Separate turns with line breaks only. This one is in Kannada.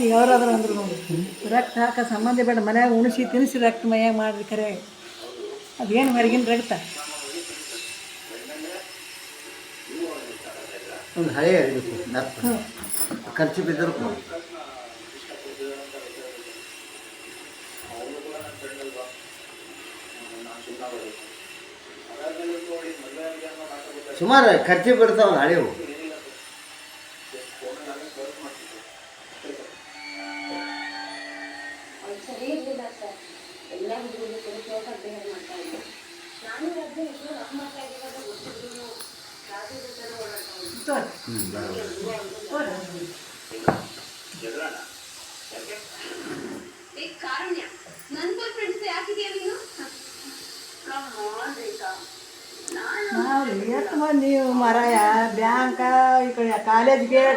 ಈಗ ಅವ್ರಾದ್ರು ಅಂದ್ರು ನೋಡಿ ರಕ್ತ ಹಾಕೋ ಸಂಬಂಧ ಬೇಡ ಮನ್ಯಾಗ ಉಣಿಸಿ ತಿನ್ನಿಸಿ ರಕ್ತ ಮೈಯಾಗ ಮಾಡ್ರಿ ಖರೆ ಅದೇನು ಹೊರಗಿನ ರಕ್ತ.
ಒಂದು ಹಳೆ ಖರ್ಚು ಬಿದ್ದರು ಸುಮಾರು ಖರ್ಚು ಬಿಡ್ತಾವಲ್ಲ ಹಳೆವು.
ನಾವು ಎಷ್ಟು ಮಂದಿ ನೀವು ಮರಾಯ ಬ್ಯಾಂಕ ಈ ಕಡೆ ಕಾಲೇಜ್ ಗೇಟ್